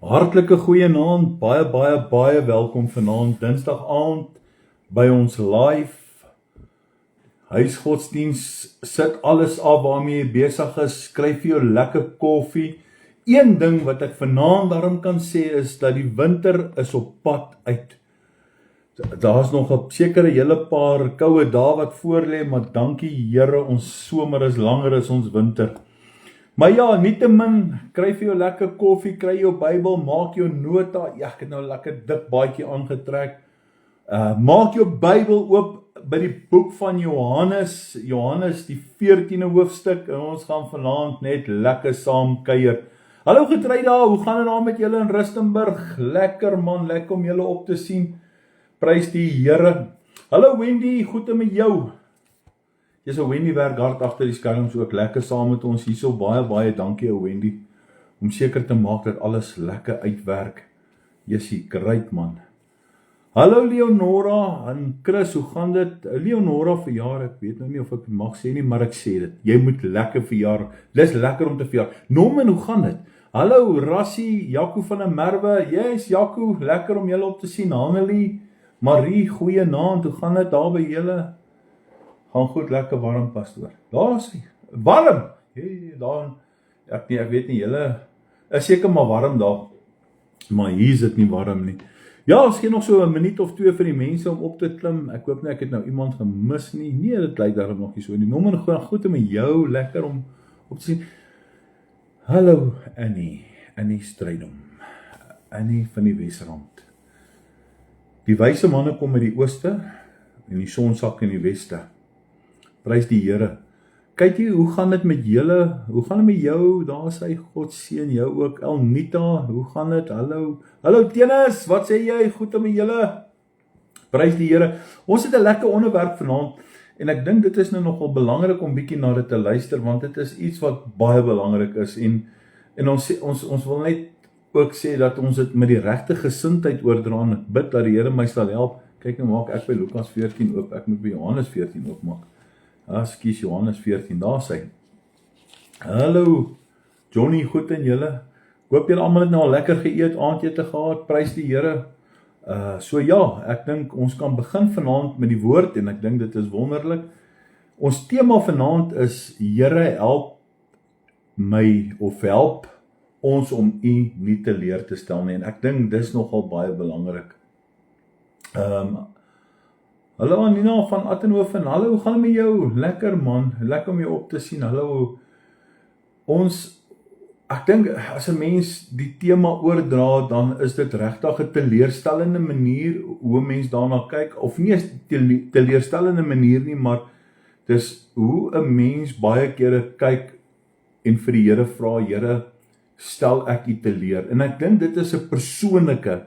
Hartlike goeienaand, baie welkom vanaand Dinsdag aand by ons live huisgodsdiens. Sit alles af waarmee jy besig is, skryf vir jou lekker koffie. Een ding wat ek vanaand daarom kan sê is dat die winter is op pad uit. Daar's nog 'n sekere hele paar koue dae wat voor lê, maar dankie Here, ons somer is langer as ons winter. Maar ja, nietemin, kry vir jou lekker koffie, kry jou Bybel, maak jou nota. Ja, ek het nou lekker dik baadjie aangetrek. Maak jou Bybel oop by die boek van Johannes, die 14de hoofstuk, en ons gaan vanaand net lekker saam kuier. Hallo getry daar, hoe gaan dit daar met julle in Rustenburg? Lekker man, lekker om julle op te sien. Prys die Here. Hallo Wendy, goed met jou? Jy's 'n Wendy werk hard agter die skerms ook lekker saam met ons hierso. Baie dankie ou Wendy om seker te maak dat alles lekker uitwerk. Jessie, great man. Hallo Leonora en Chris, hoe gaan dit? Leonora verjaar, ek weet nou nie of ek dit mag sê nie, maar ek sê dit. Jy moet lekker verjaar. Dis lekker om te verjaar. Norman, hoe gaan dit? Hallo Rassie, Jaco van der Merwe. Yes, Jaco, lekker om julle op te sien. Hanelie, Marie, goeienaand. Hoe gaan dit daar by julle? Gaan goed, lekker warm, pastoor. Daar is hy. Warm! Hey, daar, ek weet nie, julle is seker maar warm daar. Maar hier is dit nie warm nie. Ja, ons gee nog so 'n minuut of 2 vir die mense om op te klim. Ek hoop nie ek het nou iemand gemis nie. Nee, dit lyk daarom nog nie so nie. Nommer gaan goed met jou, lekker om op te sien. Hallo Annie Strydom. Annie van die Wesrand. Die wyse manne kom uit die ooste en die son sak in die weste. Prys die Here. Kyk jy, hoe gaan dit met julle? Hoe gaan dit met jou? Daar sê God seën jou ook. Elnita, hoe gaan dit? Hallo Tennis, wat sê jy? Goed met julle? Prys die Here. Ons het 'n lekker onderwerp vanaand en ek dink dit is nou nogal belangrik om bietjie na dit te luister, want dit is iets wat baie belangrik is en ons wil net ook sê dat ons dit met die regte gesindheid oordra en bid dat die Here my sal help. Kyk nou, maak ek by Lukas 14 oop. Ek moet by Johannes 14 oopmaak. Skus, Johannes 14, daar sê. Hallo, Johnny, goed en julle? Hoop julle almal het nou al lekker geëet, aandete gehad, prys die Here. So ja, ek dink ons kan begin vanaand met die woord en ek dink dit is wonderlik. Ons tema vanaand is Here, help my of help ons om U nie te leer te stel nie. En ek dink dis nogal baie belangrik. Hallo Nina van Attenhoven, hallo, hoe gaan dit met jou? Lekker man, lekker om jou op te sien. Hallo. Ek dink as 'n mens die tema oordra, dan is dit regtig 'n teleurstellende manier hoe 'n mens daarna kyk, of nie 'n teleurstellende manier nie, maar dis hoe 'n mens baie kere kyk en vir die Here vra, Here, stel ek U teleur. En ek dink dit is 'n persoonlike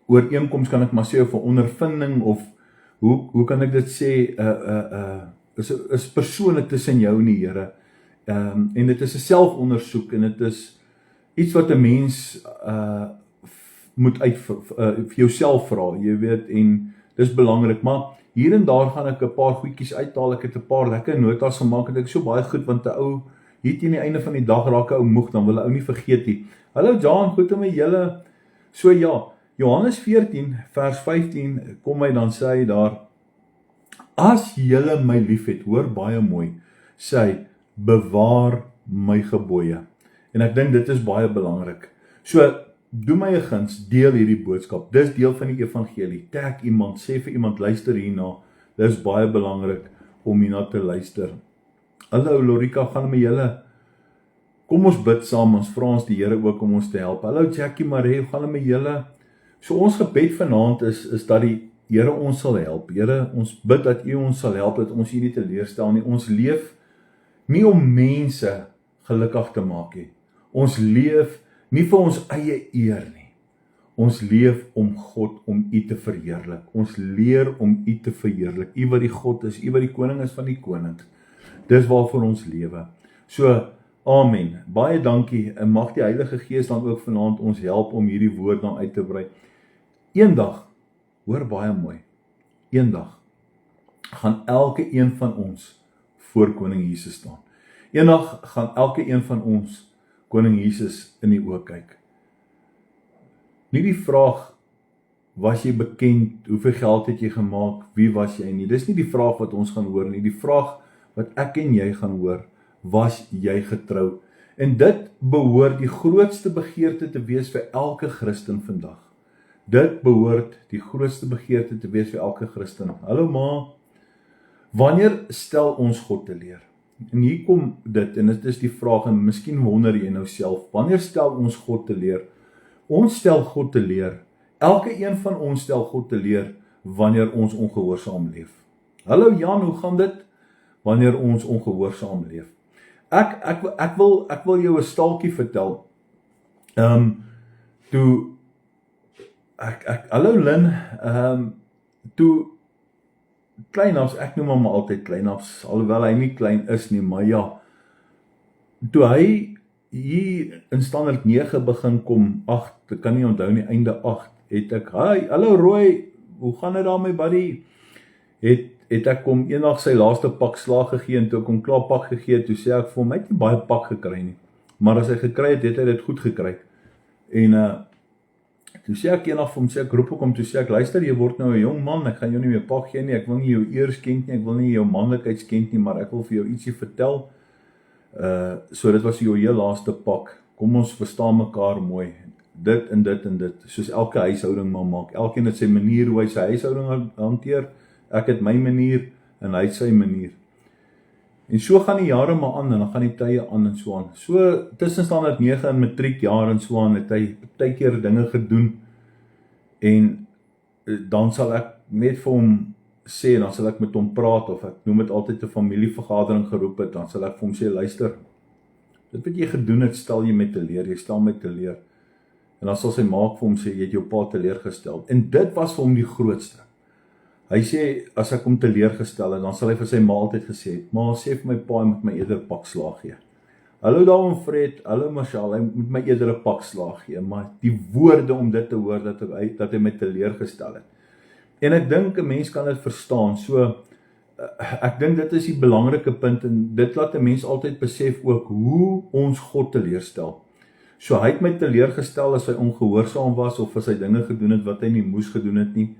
ooreenkoms, kan ek maar sê, of 'n ondervinding, of hoe kan ek dit sê, is persoonlik tussen jou en die Here. En dit is 'n selfondersoek en dit is iets wat 'n mens moet vir jouself vra, jy weet, en dis belangrik, maar hier en daar gaan ek 'n paar goedjies uithaal. Ek het 'n paar lekker notas gemaak en dit is so baie goed, want 'n ou hier teen die einde van die dag raak 'n ou moeg, dan wil 'n ou nie vergeet nie. Hallo John, goed met julle? So ja, Johannes 14 vers 15 kom hy dan sê hy daar, as julle my liefhet, hoor baie mooi, sê hy, bewaar my gebooie. En ek dink dit is baie belangrik. So, doen my 'n guns, deel hierdie boodskap. Dis deel van die evangelie. Tag iemand, sê vir iemand, luister hierna. Dis baie belangrik om hierna te luister. Hallo Lorika, gaan met julle? Kom ons bid saam, ons vra ons die Here ook om ons te help. Hallo Jackie Marie, gaan met julle? So ons gebed vanaand is dat die Here ons sal help. Here, ons bid dat U ons sal help, dat ons U nie teleurstel nie. Ons leef nie om mense gelukkig te maak nie. Ons leef nie vir ons eie eer nie. Ons leef om God, om U te verheerlik. Ons leer om U te verheerlik. U wat die God is, U wat die koning is van die konings. Dis waarvoor ons lewe. So, amen. Baie dankie en mag die Heilige Gees dan ook vanaand ons help om hierdie woord dan uit te brei. Eendag, hoor baie mooi, eendag gaan elke een van ons voor koning Jesus staan. Eendag gaan elke een van ons koning Jesus in die oë kyk. Nie die vraag, was jy bekend, hoeveel geld het jy gemaak, wie was jy nie. Dis nie die vraag wat ons gaan hoor nie, die vraag wat ek en jy gaan hoor, was jy getrou? En dit behoort die grootste begeerte te wees vir elke Christen vandag. Dit behoort die grootste begeerte te wees vir elke Christen. Hallo ma, wanneer stel ons God te leer? En hier kom dit, en dit is die vraag, en miskien wonder jy nou self, wanneer stel ons God te leer? Ons stel God te leer, elke een van ons stel God te leer, wanneer ons ongehoorsaam leef. Hallo Jan, hoe gaan dit? Wanneer ons ongehoorsaam leef. Ek wil jou 'n staaltjie vertel. Hallo Lin, toe Kleinhaps, ek noem hom altyd Kleinhaps, alhoewel hy nie klein is nie, maar ja, toe hy hier in standaard 9 begin kom, 8, ek kan nie onthou nie, einde 8, het ek, hallo Roy, hoe gaan dit daar my buddy? Het ek hom eendag sy laaste pak slaag gegee, en toe ek hom klaar pak gegee, toe sê ek vir hom, hy het nie baie pak gekry nie, maar as hy gekry het, het hy dit goed gekry. En toe sê ek eendag vir hom, ek roep ook om, toe sê ek, luister, jy word nou 'n jong man, ek gaan jou nie meer pak gee nie, ek wil nie jou eer skenk nie, ek wil nie jou manlikheid skenk nie, maar ek wil vir jou ietsie vertel. So dit was jou heel laaste pak, kom ons verstaan mekaar mooi, dit en dit en dit, soos elke huishouding maar maak, elkeen het sy manier hoe hy sy huishouding hanteer, ek het my manier, en hy het sy manier. En so gaan die jare maar aan, en dan gaan die tye aan en so aan. So tussen standaard 9 en matriekjaar en so aan, het hy baie keer dinge gedoen, en dan sal ek net vir hom sê, dan sal ek met hom praat, of ek noem dit altyd 'n familievergadering geroep het, dan sal ek vir hom sê, luister, dit wat jy gedoen het, stel jy met te leer, jy stel met te leer. En dan sal sy maak vir hom sê, jy het jou pa teleurgestel. En dit was vir hom die grootste. Hy sê, as ek hom teleurgestel het, dan sal hy vir sy ma altyd gesê het, ma, sê vir my pa, hy moet my eerder pak slaag gee. Hallo daar om Fred, hallo Marshall, hy moet my eerder 'n pak slaag gee, maar die woorde om dit te hoor, dat hy my teleurgestel het. En ek dink 'n mens kan dit verstaan, so ek dink dit is die belangrike punt, en dit laat 'n mens altyd besef ook, hoe ons God teleurstel. So hy het my teleurgestel as hy ongehoorsaam was, of as hy dinge gedoen het wat hy nie moes gedoen het nie,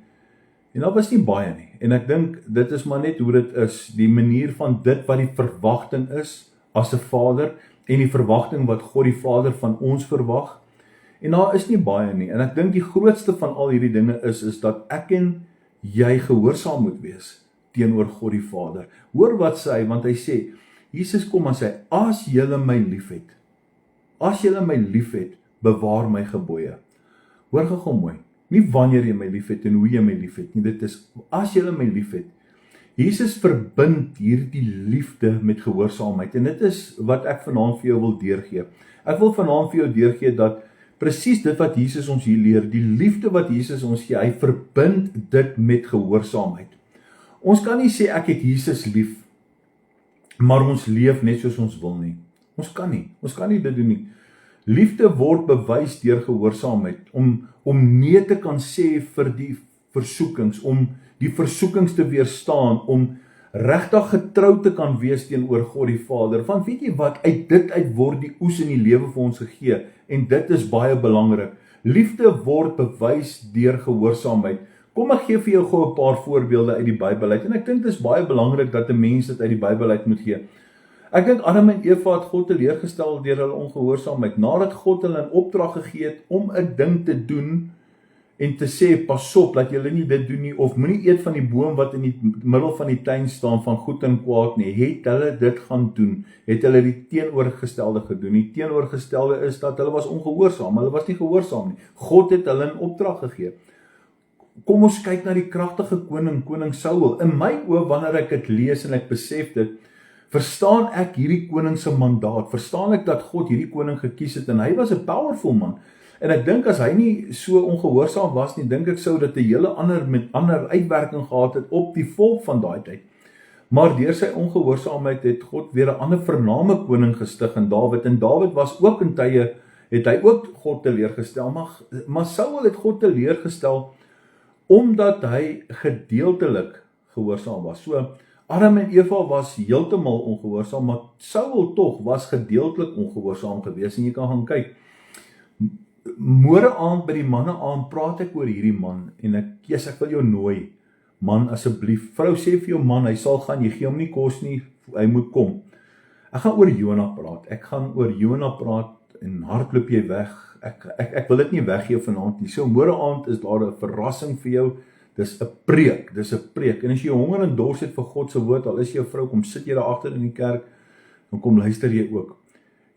en dat was nie baie nie, en ek dink, dit is maar net hoe dit is, die manier van dit wat die verwagting is, as 'n vader, en die verwagting wat God die Vader van ons verwag, en daar is nie baie nie, en ek dink die grootste van al hierdie dinge is dat ek en jy gehoorsaam moet wees, teenoor God die Vader. Hoor wat sê hy, want hy sê, Jesus kom en sê, as julle my liefhet, bewaar my gebooie. Hoor gou mooi, nie wanneer jy my liefhet en hoe jy my liefhet nie, dit is, as julle my liefhet. Jesus verbind hierdie liefde met gehoorsaamheid, en dit is wat ek vanaand vir jou wil deurgee. Ek wil vanaand vir jou deurgee dat presies dit wat Jesus ons hier leer, die liefde wat Jesus ons gee, hy verbind dit met gehoorsaamheid. Ons kan nie sê ek het Jesus lief, maar ons leef net soos ons wil nie. Ons kan nie dit doen nie. Liefde word bewys deur gehoorsaamheid, om nee te kan sê vir die versoekings, om die versoekings te weerstaan, om regtig getrou te kan wees teenoor God die Vader. Want weet jy wat, uit dit word die oes in die lewe vir ons gegee, en dit is baie belangrik. Liefde word bewys deur gehoorsaamheid. Kom ek gee vir jou gou 'n paar voorbeelde uit die Bybel uit, en ek dink dit is baie belangrik dat 'n mens dit uit die Bybel uit moet gee. Ek dink Adam en Eva het God teleurgestel deur hulle ongehoorsaamheid, nadat God hulle 'n opdrag gegee het om 'n ding te doen, en te sê, pas op, dat julle nie dit doen nie, of moenie eet van die boom wat in die middel van die tuin staan, van goed en kwaad nie, het hulle dit gaan doen, het hulle die teenoorgestelde gedoen. Die teenoorgestelde is dat hulle was ongehoorsaam, hulle was nie gehoorsaam nie. God het hulle 'n opdrag gegee. Kom ons kyk na die kragtige koning Saul. In my oë, wanneer ek dit lees en ek besef dit, verstaan ek hierdie koning se mandaat, verstaan ek dat God hierdie koning gekies het, en hy was 'n powerful man. En ek dink as hy nie so ongehoorsaam was nie, dink ek sou dit 'n hele ander uitwerking gehad het op die volk van daai tyd. Maar deur sy ongehoorsaamheid het God weer 'n ander vername koning gestig in Dawid, en Dawid was ook in tye, het hy ook God teleurgestel, maar Saul het God teleurgestel, omdat hy gedeeltelik gehoorsaam was. So, Adam en Eva was heeltemal ongehoorsaam, maar Saul tog was gedeeltelik ongehoorsaam gewees, en jy kan gaan kyk. Môre aand by die manne aand praat ek oor hierdie man, en ek wil jou nooi, man asseblief, vrou sê vir jou man, hy sal gaan, jy gee hom nie kos nie, hy moet kom. Ek gaan oor Jona praat, en hardloop jy weg, ek wil dit nie weggee vanaand nie, so môre aand is daar 'n verrassing vir jou, dis 'n preek, en as jy honger en dors het vir God se woord, al is jy 'n vrou, kom sit jy daar agter in die kerk, dan kom luister jy ook.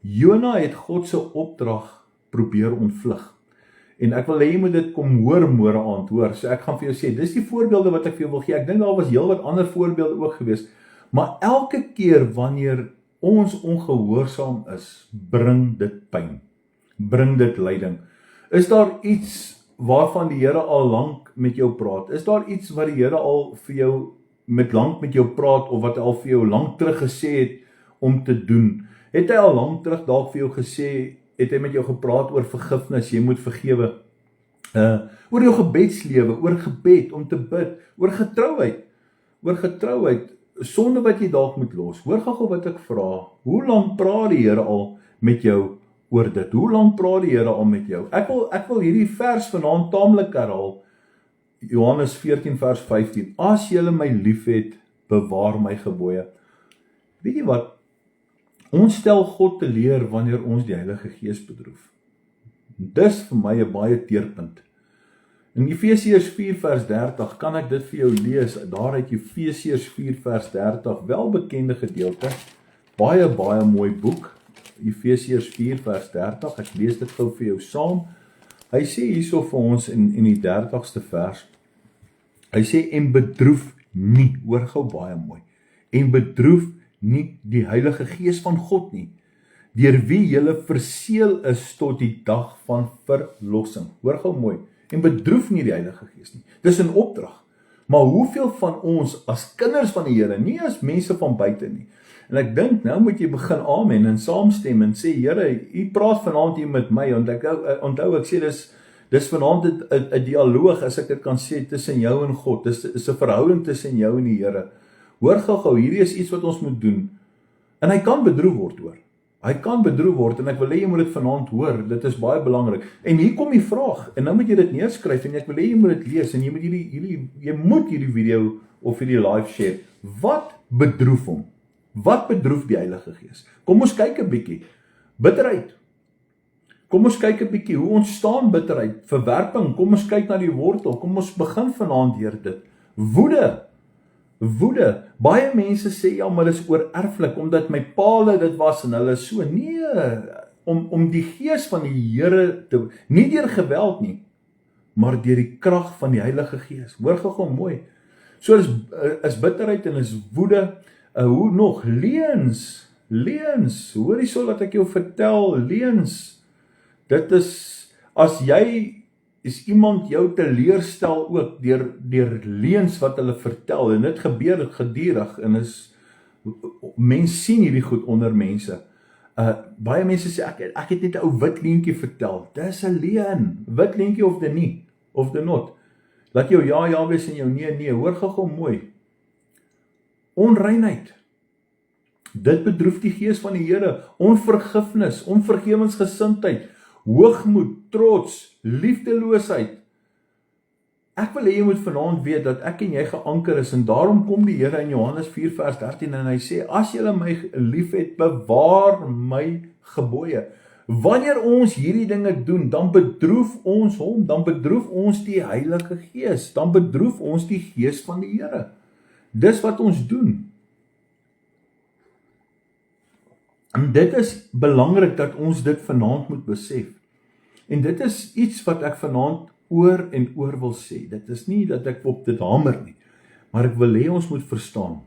Jona het God se opdrag probeer ontvlug, en ek wil hê jy moet dit kom hoor môre aand, hoor, so ek gaan vir jou sê, dis die voorbeelde wat ek vir jou wil gee, ek dink daar was heelwat ander voorbeelde ook gewees, maar elke keer wanneer ons ongehoorsaam is, bring dit pyn, bring dit lyding. Is daar iets waarvan die Here al lank met jou praat? Is daar iets wat die Here al vir jou lank met jou praat, of wat hy al vir jou lank terug gesê het om te doen? Het hy al lank terug dalk vir jou gesê, het hy met jou gepraat oor vergifnis, jy moet vergewe, oor jou gebedslewe, oor gebed, om te bid, oor getrouheid, sonde wat jy dalk moet los. Hoor gou wat ek vra, hoe lank praat die Here al met jou oor dit? Hoe lank praat die Here al met jou? Ek wil hierdie vers vanaand taamlik herhaal, Johannes 14 vers 15, as julle my liefhet, bewaar my gebooie. Weet jy wat? Ons stel God teleur wanneer ons die Heilige Gees bedroef. Dis vir my 'n baie teerpunt. In Efesiërs 4 vers 30 kan ek dit vir jou lees, daar uit Efesiërs 4 vers 30, welbekende gedeelte, baie mooi boek, Efesiërs 4 vers 30, ek lees dit gou vir jou saam. Hy sê hierso vir ons in die 30ste vers, hy sê, en bedroef nie, hoor gou baie mooi, en bedroef nie die Heilige Gees van God nie, deur wie julle verseël is tot die dag van verlossing. Hoor gou mooi, en bedroef nie die Heilige Gees nie. Dis 'n opdrag. Maar hoeveel van ons as kinders van die Here, nie as mense van buite nie. En ek dink nou moet jy begin amen en saamstem en sê, Here, U praat vanaand hier met my, want onthou ek sê dis vanaand 'n dialoog, as ek dit kan sê, tussen jou en God. Dis 'n verhouding tussen jou en die Here. Hoor gou, hierdie is iets wat ons moet doen. En hy kan bedroef word, hoor. Hy kan bedroef word, en ek wil hê jy moet dit vanaand hoor, dit is baie belangrik. En hier kom die vraag, en nou moet jy dit neerskryf, en ek wil hê jy moet dit lees, en jy moet hierdie video of hierdie live share. Wat bedroef hom? Wat bedroef die Heilige Gees? Kom ons kyk 'n bietjie. Bitterheid. Kom ons kyk 'n bietjie, hoe ontstaan bitterheid? Verwerping, kom ons kyk na die wortel, kom ons begin vanaand deur dit. Woede. Baie mense sê, ja, maar dis oorerflik, omdat my paal dit was, en hulle so, nee, om die Gees van die Here te, nie deur geweld nie, maar deur die krag van die Heilige Gees. Hoor gou mooi. So is bitterheid en is woede, hoe nog? Leens, hoor hierso dat ek jou vertel, leens, dit is, as jy is iemand jou teleurstel ook deur leens wat hulle vertel, en dit gebeur gedurig, en mens sien hierdie goed onder mense. Baie mense sê, ek het net 'n ou wit leentjie vertel, dis 'n leuen, wit leentjie of the not, laat jou ja wees en jou nee, hoor gou mooi, onreinheid, dit bedroef die Gees van die Here, onvergifnis, onvergewensgesindheid, hoogmoed, trots, liefdeloosheid. Ek wil hê jy moet vanaand weet dat ek en jy geanker is, en daarom kom die Here in Johannes 4 vers 13 en hy sê, as julle my liefhet, bewaar my gebooie. Wanneer ons hierdie dinge doen, dan bedroef ons hom, dan bedroef ons die Heilige Gees, dan bedroef ons die Gees van die Here. Dis wat ons doen. En dit is belangrik dat ons dit vanaand moet besef. En dit is iets wat ek vanaand oor en oor wil sê. Dit is nie dat ek op dit hamer nie, maar ek wil hê ons moet verstaan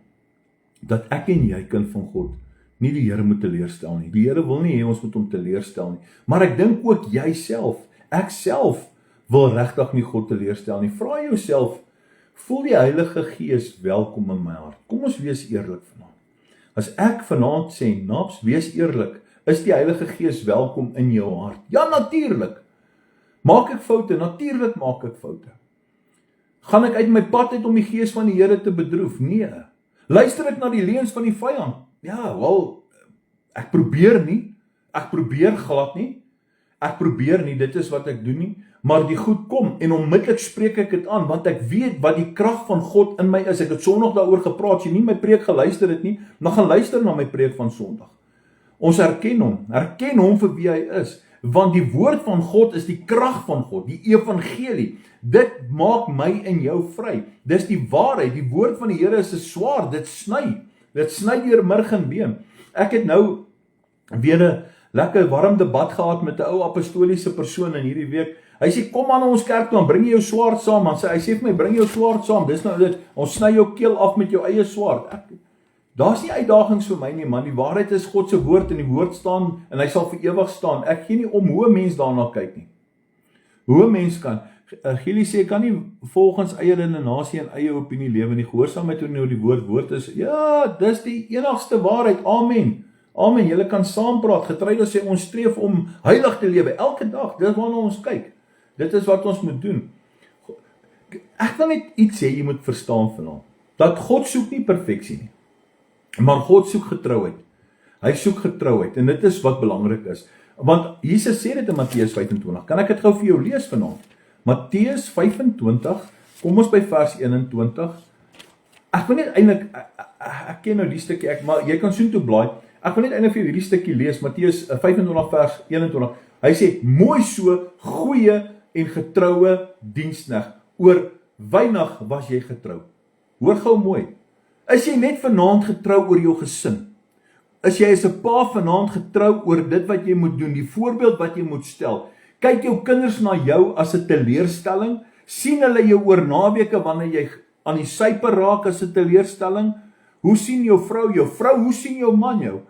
dat ek en jy, kind van God, nie die Here moet teleurstel nie. Die Here wil nie hê ons moet hom teleurstel nie. Maar ek dink ook jy self, ek self wil regtig nie God teleurstel nie. Vra jouself, voel die Heilige Gees welkom in my hart? Kom ons wees eerlik vanaand. As ek vanaand sê, Naps, wees eerlik, is die Heilige Gees welkom in jou hart? Ja, natuurlik. Maak ek foute? Natuurlik maak ek foute. Gaan ek uit my pad uit om die Gees van die Here te bedroef? Nee. Luister ek na die leuns van die vyand? Ja, wel, ek probeer nie, ek probeer glad nie, ek probeer nie, dit is wat ek doen nie, maar die goed kom, en onmiddellik spreek ek dit aan, want ek weet wat die krag van God in my is. Ek het Sondag daaroor gepraat, as jy nie my preek geluister het nie, dan gaan luister na my preek van Sondag. Ons herken hom vir wie hy is, want die woord van God is die krag van God, die evangelie. Dit maak my en jou vry. Dis die waarheid. Die woord van die Here is 'n swaard, dit sny deur murg en been. Ek het nou weer 'n lekker warm debat gehad met 'n ou apostoliese persoon in hierdie week. Hy sê, kom aan ons kerk toe, dan bring jy jou swaard saam. Hy sê vir my, bring jou swaard saam. Dis nou dit, ons sny jou keel af met jou eie swaard. Daar's nie uitdagings vir my nie, man. Die waarheid is God se woord, en die woord staan, en hy sal vir ewig staan. Ek gee nie om hoe 'n mens daarna kyk nie. Hoe 'n mens kan. Gielie sê, kan nie volgens eie redenasie en eie opinie lewe nie. Gehoorsaamheid oor die woord is, ja, dis die enigste waarheid. Amen. Amen. Julle kan saampraat. Getreude sê ons streef om heilig te lewe elke dag. Dis waarna ons kyk. Dit is wat ons moet doen. Ek wil net iets sê jy moet verstaan vanaand. Dat God soek nie perfeksie nie. Maar God soek getrouheid. Hy soek getrouheid, en dit is wat belangrik is. Want Jesus sê dit in Matteus 25. Kan ek dit gou vir jou lees vanaand? Matteus 25, kom ons by vers 21. Ek wil net eintlik, ek ken nou die stukkie, maar jy kan soontoe blaai. Ek wil net eintlik vir jou hierdie stukkie lees, Matteus 25 vers 21. Hy sê, mooi so, goeie en getroue diensknegt. Oor weinig was jy getrou. Hoor gou mooi. Is jy net vanaand getrou oor jou gesin? Is jy as 'n pa vanaand getrou oor dit wat jy moet doen, die voorbeeld wat jy moet stel? Kyk jou kinders na jou as 'n teleurstelling? Sien hulle jou oor naweke wanneer jy aan die syper raak as 'n teleurstelling? Hoe sien jou vrou, hoe sien jou man jou?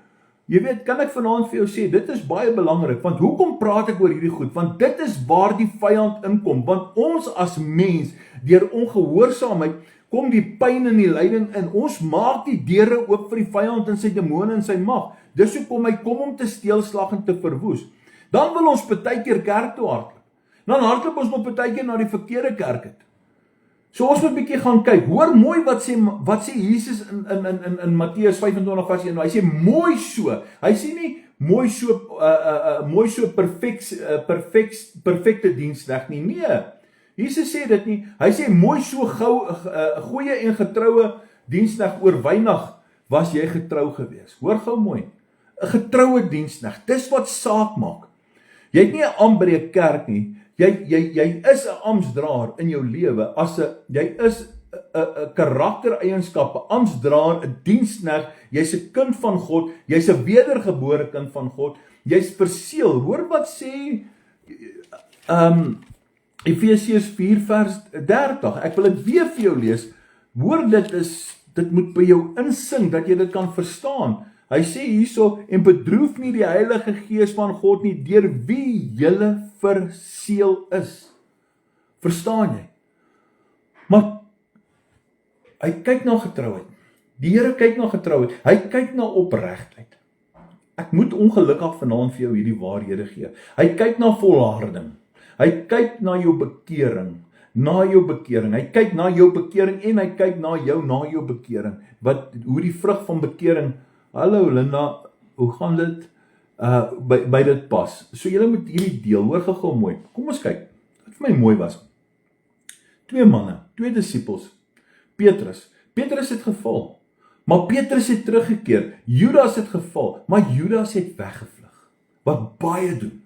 Jy weet, kan ek vanaand vir jou sê, dit is baie belangrik, want hoekom praat ek oor hierdie goed? Want dit is waar die vyand inkom, want ons as mens, deur ongehoorsaamheid, kom die pyn en die lyding in. Ons maak die deure oop vir die vyand en sy demone en sy mag. Dis hoekom hy kom om te steel, slag en te verwoes. Dan wil ons partykeer kerk toe hardloop. Dan hardloop ons maar partykeer na die verkeerde kerk het. So ons moet 'n bietjie gaan kyk. Hoor mooi wat sê Jesus in Matteus 25 vers 1. Hy sê mooi so. Hy sê nie mooi so perfekte diensknegt nie. Nee. Jesus sê dit nie. Hy sê mooi so goeie en getroue diensknegt, oor weinig was jy getrou gewees. Hoor gou mooi. 'n Getroue diensknegt. Dis wat saak maak. Jy het nie 'n amp by 'n kerk nie. Jy is 'n ampsdraer in jou lewe. Jy is 'n karaktereienskap, 'n ampsdraer, 'n diensknegt. Jy's 'n kind van God. Jy's 'n wedergebore kind van God. Jy's verseël. Hoor wat sê Efesiërs 4 vers 30. Ek wil dit weer vir jou lees. Hoor, dit moet by jou insink dat jy dit kan verstaan. Hy sê hierso, en bedroef nie die Heilige Gees van God nie, deur wie julle verseël is. Verstaan jy? Maar hy kyk na getrouheid. Die Here kyk na getrouheid. Hy kyk na opregtheid. Ek moet ongelukkig vanaand vir jou hierdie waarhede gee. Hy kyk na volharding. Hy kyk na jou bekering. Hy kyk na jou bekering en hy kyk na jou bekering. Hoe die vrug van bekering. Hallo Linda, hoe gaan dit by dit pas? So julle moet hierdie deel, hoor gou mooi. Kom ons kyk, wat vir my mooi was. 2 manne, 2 disippels. Petrus het geval, maar Petrus het teruggekeer. Judas het geval, maar Judas het weggevlug. Wat baie doen.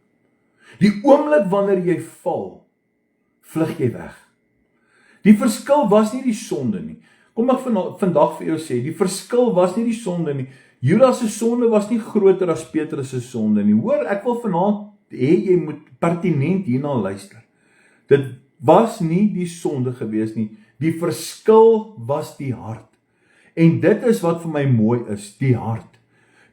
Die oomblik wanneer jy val, vlug jy weg. Die verskil was nie die sonde nie. Kom ek vandag vir jou sê, die verskil was nie die sonde nie. Judas se sonde was nie groter as Petrus se sonde nie. Hoor, ek wil vanaand hê jy moet pertinent hierna luister. Dit was nie die sonde gewees nie. Die verskil was die hart. En dit is wat vir my mooi is, die hart.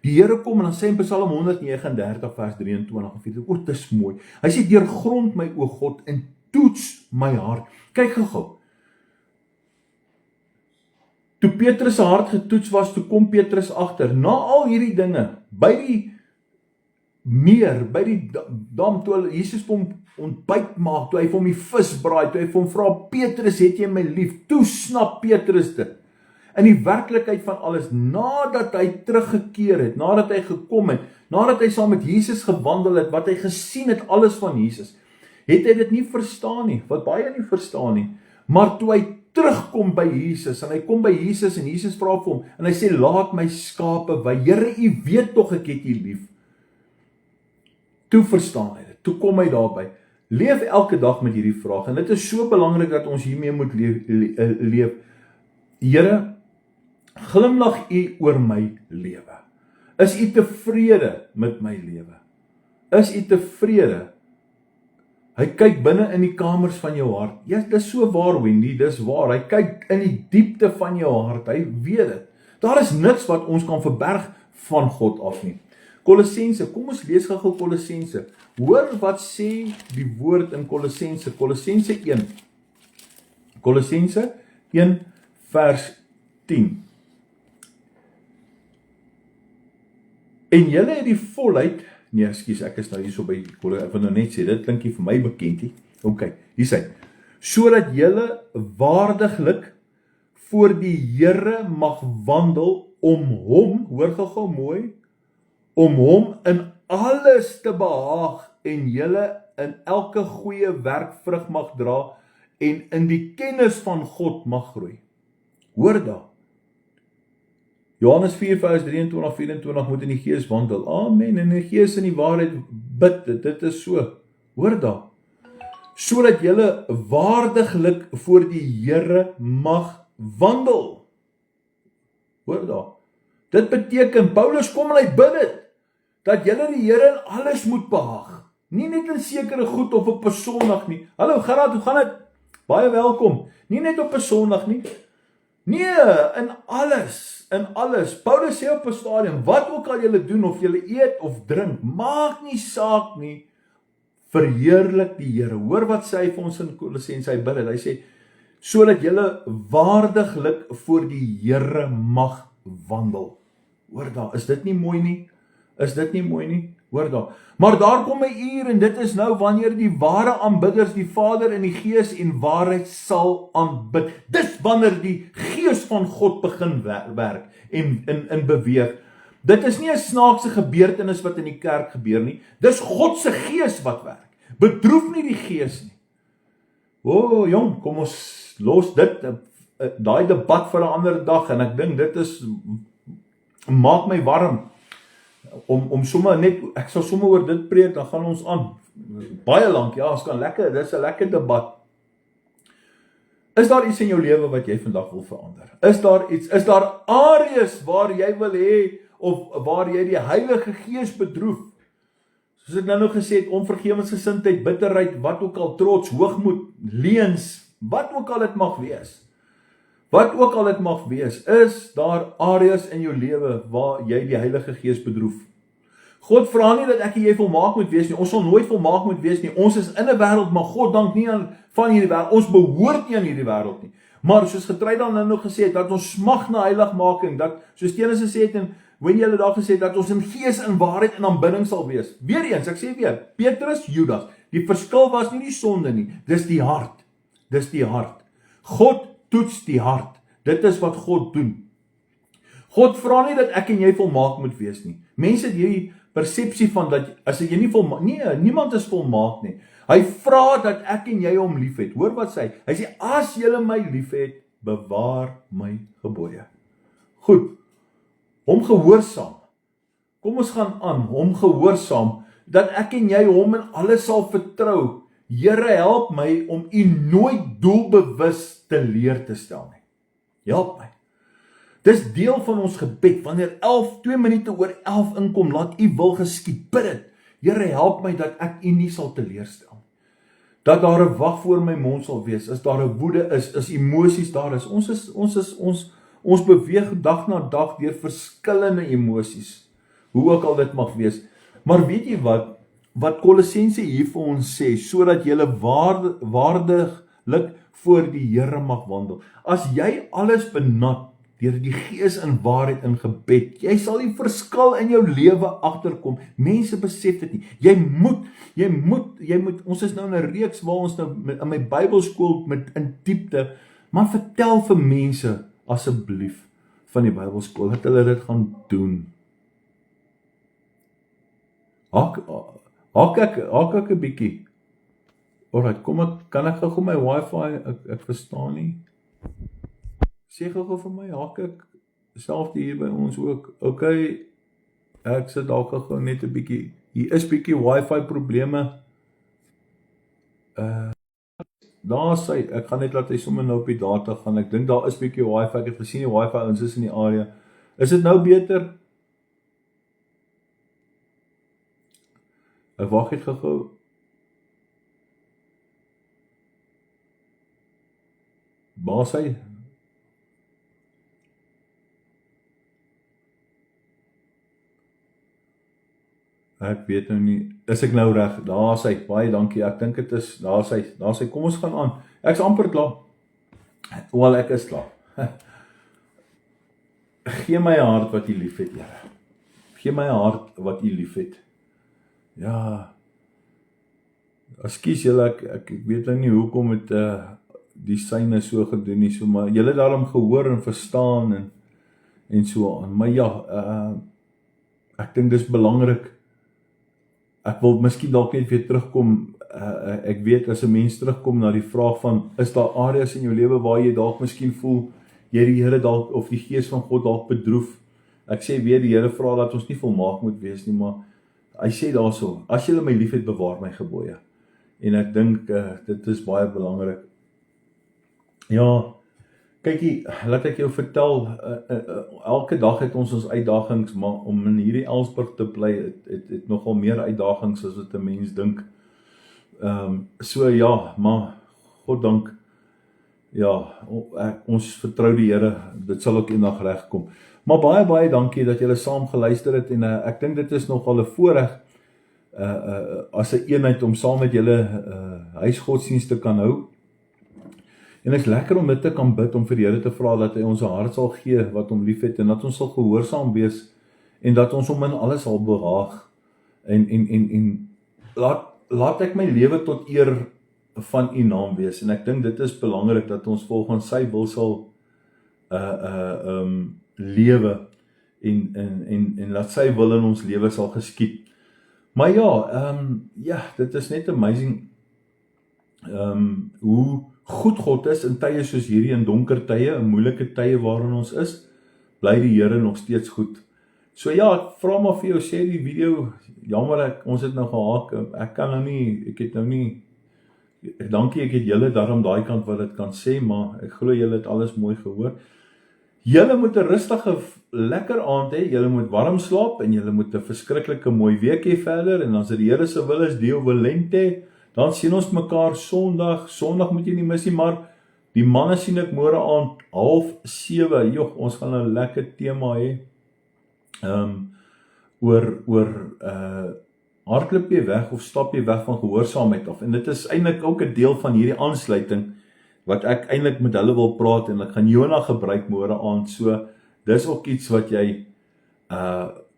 Die Here kom en dan sê in Psalm 139 vers 23 en 24, dit is mooi. Hy sê, deurgrond my o God en toets my hart. Kyk gou. Toe Petrus se hart getoets was, toe kom Petrus agter. Na al hierdie dinge, by die meer, by die dam, toe Jesus hom ontbyt maak, toe hy vir hom die vis braai, toe hy vir hom vra, Petrus, het jy my lief? Toe snap Petrus dit. In die werklikheid van alles, nadat hy teruggekeer het, nadat hy gekom het, nadat hy saam met Jesus gewandel het, wat hy gesien het, alles van Jesus, het hy dit nie verstaan nie, wat baie nie verstaan nie. Maar toe hy terugkom by Jesus, en hy kom by Jesus, en Jesus vra vir hom, en hy sê, laat my skape wy, Here, u weet tog ek het u lief. Toe verstaan hy dit, toe kom hy daarby. Leef elke dag met hierdie vraag, en dit is so belangrik dat ons hiermee moet leef. Here, glimlag u oor my lewe. Is u tevrede met my lewe? Is u tevrede? Hy kyk binne in die kamers van jou hart. Ja, dis so waar, Wendy, dis waar. Hy kyk in die diepte van jou hart. Hy weet dit. Daar is niks wat ons kan verberg van God af nie. Kolossense, kom ons lees gou Kolossense. Hoor wat sê die woord in Kolossense, Kolossense 1. Kolossense 1 vers 10. En julle het die volheid, nee, ekskuus, ek is nou hier so by, ek wil nou net sê, dit klink nie vir my bekend nie. Ok, hier sê, sodat julle waardiglik voor die Here mag wandel om hom, hoor gou mooi, om hom in alles te behaag en julle in elke goeie werk vrug mag dra en in die kennis van God mag groei. Hoor daar. Johannes 4 vers 23-24 moet in die gees wandel. Amen, in die gees in die waarheid bid, dit is so. Hoor daar. Sodat julle waardiglik voor die Here mag wandel. Hoor daar. Dit beteken, Paulus kom en hy bid dit, dat julle die Here in alles moet behaag. Nie net in sekere goed of op 'n Sondag nie. Hallo Gerard, hoe gaan dit? Baie welkom. Nie net op 'n Sondag nie. Nee, in alles, in alles. Paulus sê op 'n stadium, wat ook al julle doen, of julle eet of drink, maak nie saak nie, verheerlik die Here. Hoor wat sê hy vir ons in Kolossense, hy bid dit. Hy sê, sodat julle waardiglik voor die Here mag wandel. Hoor daar, is dit nie mooi nie? Is dit nie mooi nie? Hoor daar. Maar daar kom 'n uur en dit is nou wanneer die ware aanbidders die Vader in die Gees en waarheid sal aanbid. Dis wanneer die Gees van God begin werk en beweeg. Dit is nie 'n snaakse gebeurtenis wat in die kerk gebeur nie. Dis God se Gees wat werk. Bedroef nie die Gees nie. O, jong, kom ons los dit, daai debat vir 'n ander dag, en ek dink dit is, maak my warm, om sommer net, ek sal sommer oor dit preek, dan gaan ons aan, baie lank, ja, ons kan lekker, dit is 'n lekker debat. Is daar iets in jou lewe wat jy vandag wil verander? Is daar iets, is daar areas waar jy wil hê, of waar jy die Heilige Gees bedroef? Soos ek nou gesê het, onvergewensgesindheid, bitterheid, wat ook al, trots, hoogmoed, leuns, wat ook al dit mag wees. Wat ook al dit mag wees, is daar areas in jou lewe waar jy die Heilige Gees bedroef. God vra nie dat ek en jy volmaak moet wees nie, ons sal nooit volmaak moet wees nie, ons is in 'n wêreld, maar God dank nie aan van hierdie wêreld, ons behoort nie aan hierdie wêreld nie. Maar soos Getry dan nou gesê het, dat ons smag na heiligmaking, dat, soos Tenus gesê het, en wanneer julle daar gesê het, dat ons in gees, in waarheid en aanbidding sal wees. Weereens, ek sê weer, Petrus, Judas, die verskil was nie die sonde nie, dis die hart, dis die hart. God toets die hart. Dit is wat God doen. God vra nie dat ek en jy volmaak moet wees nie. Mense het hierdie persepsie van dat as jy nie volmaak, nee, niemand is volmaak nie. Hy vra dat ek en jy hom liefhet. Hoor wat sê hy? Hy sê, as julle my liefhet, bewaar my gebooie. Goed. Hom gehoorsaam. Kom ons gaan aan, hom gehoorsaam, dat ek en jy hom in alles sal vertrou. Here, help my om u nooit doelbewus te leer te stel nie. Help my. Dis deel van ons gebed, wanneer 2 minute oor 11 inkom, laat u wil geskied, bid dit. Here, help my dat ek u nie sal teleurstel. Dat daar 'n wag voor my mond sal wees, as daar 'n woede is emosies daar is. Ons beweeg dag na dag deur verskillende emosies, hoe ook al dit mag wees. Maar weet jy wat Kolossense hier vir ons sê, sodat jy waardiglik voor die Here mag wandel. As jy alles benut deur die Gees in waarheid in gebed, jy sal die verskil in jou lewe agterkom. Mense besef dit nie. Jy moet, ons is nou in 'n reeks waar ons nou in my Bybelskool met in diepte, maar vertel vir mense, asseblief van die Bybelskool, dat hulle dit gaan doen. Haak ek 'n bietjie. Alright, kan ek gou my wifi, ek verstaan nie. Sê gou vir my, haak ek selfde hier by ons ook. Okay, ek sit dalk gou net 'n bietjie. Hier is bietjie wifi probleme. Daar sê, ek gaan net laat hy sommer nou op die data gaan. Ek dink daar is bietjie wifi. Ek het gesien die wifi ons is in die area. Is dit nou beter? Ek wag net gou. Waar sê? Ek weet nou nie, is ek nou reg? Daar sê, baie dankie, ek dink dit is, daar sê, kom ons gaan aan. Ek's amper klaar. Wel, ek is klaar. Gee my 'n hart wat U liefhet, Here. Gee my 'n hart wat U liefhet. Ja. Ekskuus julle, ek weet nou nie hoekom het die syne so gedoen nie, so maar julle het daarom gehoor en verstaan en so aan. Maar ja, ek dink dis belangrik. Ek wil miskien dalk net weer terugkom. Ek weet as 'n mens terugkom na die vraag van, is daar areas in jou lewe waar jy dalk miskien voel jy die Here dalk of die Gees van God dalk bedroef? Ek sê weer, die Here vra dat ons nie volmaak moet wees nie, maar hy sê daarso, as julle my liefhet, bewaar my gebooie. En ek dink dit is baie belangrik. Ja, kykie, laat ek jou vertel, elke dag het ons uitdagings, maar om in hierdie Elsburg te bly, het nogal meer uitdagings as wat 'n mens dink. So ja, maar God dank, ja, ons vertrou die Here, dit sal ook eendag regkom. Maar baie dankie dat julle saam geluister het, en ek dink dit is nogal 'n voorreg, as 'n eenheid om saam met julle huisgodsdienst te kan hou. En is lekker om dit te kan bid, om vir die Here te vra dat hy ons 'n hart sal gee wat hom liefhet, en dat ons sal gehoorsaam wees, en dat ons hom in alles sal behaag, en laat ek my lewe tot eer van U naam wees, en ek dink dit is belangrik, dat ons volgens sy wil sal lewe, en laat sy wil in ons lewe sal geskied. Maar ja, dit is net amazing, hoe goed God is in tye soos hierdie, in donker tye, in moeilike tye waarin ons is, bly die Here nog steeds goed. So ja, ek vra maar vir jou, sê die video, jammer ons het nou gehaak, ek kan nou nie, ek het nou nie, dankie ek het julle daarom daai kant wat dit kan sê, maar ek glo julle het alles mooi gehoor. Julle moet 'n rustige, lekker aand hê, julle moet warm slaap, en julle moet 'n verskriklike mooi week hê verder, en as dit die Here se wil is, Deo Volente, dan sien ons mekaar Sondag moet jy nie mis nie, maar die manne sien ek môre aand 6:30, joh, ons gaan 'n lekker tema hê, oor hardloop jy weg of stap jy weg van gehoorsaamheid af, en dit is eintlik ook 'n deel van hierdie aansluiting, wat ek eintlik met hulle wil praat, en ek gaan Jonah gebruik môre aand, so dis ook iets wat jy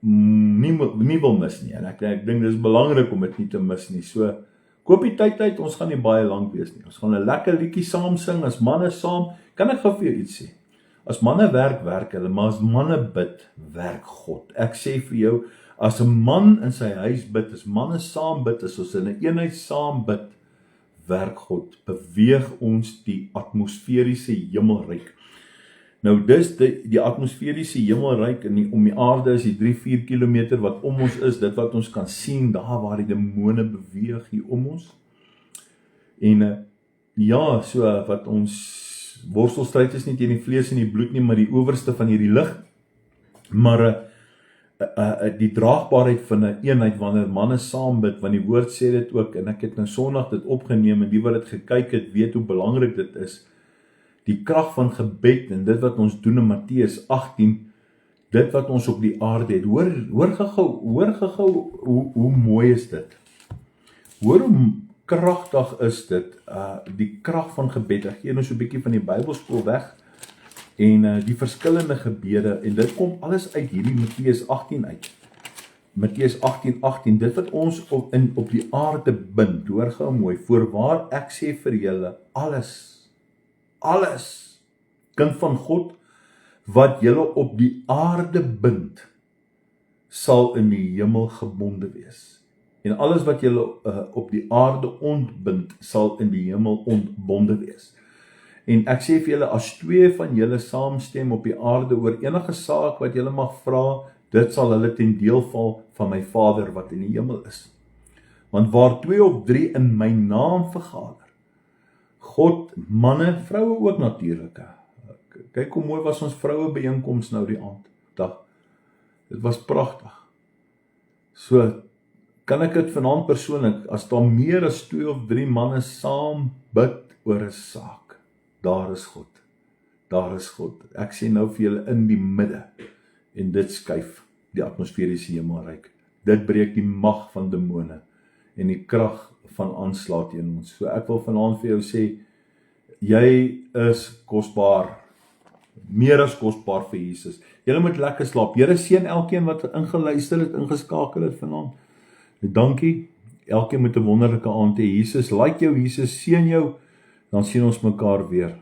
nie wil mis nie, en ek dink dis belangrik om dit nie te mis nie, so koop die tyd uit, ons gaan nie baie lank wees nie, ons gaan 'n lekker liedjie saam sing, as manne saam, kan ek gou vir jou iets sê, as manne werk hulle, maar as manne bid, werk God. Ek sê vir jou, as 'n man in sy huis bid, as manne saam bid, as ons in 'n eenheid saam bid, werk God, beweeg ons die atmosferiese hemelryk. Nou dis die atmosferiese hemelryk, en om die aarde is die 3-4 kilometer wat om ons is, dit wat ons kan sien, daar waar die demone beweeg hier om ons. En ja, so wat ons worstelstryd is nie teen die vlees en die bloed nie, maar die owerste van hierdie lig, maar die draagbaarheid van 'n eenheid wanneer manne saam bid, want die woord sê dit ook, en ek het nou Sondag dit opgeneem, en die wat dit gekyk het, weet hoe belangrik dit is, die krag van gebed, en dit wat ons doen in Matteus 18, dit wat ons op die aarde het, hoor gehou, hoe mooi is dit, hoor hoe kragtig is dit, die krag van gebed. Ek gee nou so 'n bietjie van die Bybelskool weg, en die verskillende gebede, en dit kom alles uit hierdie Matteus 18 uit. Matteus 18:18, dit wat ons op die aarde bind, hoor gou mooi, voorwaar ek sê vir julle, alles, kind van God, wat julle op die aarde bind, sal in die hemel gebonde wees. En alles wat julle op die aarde ontbind, sal in die hemel ontbonde wees. En ek sê vir julle, as twee van julle saamstem op die aarde oor enige saak wat julle mag vra, dit sal hulle ten deel val van my Vader wat in die hemel is. Want waar 2 of 3 in my naam vergader, God, manne, vroue ook natuurlik. Kyk hoe mooi was ons vroue byeenkoms nou die aand. Dit was pragtig. So, kan ek dit vanaand persoonlik, as daar meer as 2 of 3 manne saam bid oor 'n saak, daar is God. Daar is God. Ek sê nou vir julle in die midde, en dit skuif die atmosferiese hemelryk. Dit breek die mag van demone en die krag van aanslag teen ons. So ek wil vanaand vir jou sê, jy is kosbaar, meer as kosbaar vir Jesus. Julle moet lekker slaap. Here seën elkeen wat ingeluister het, ingeskakel het vanaand. Dankie. Elkeen met 'n wonderlike aand hê. Jesus, like jou, Jesus seën jou. Dan sien ons mekaar weer.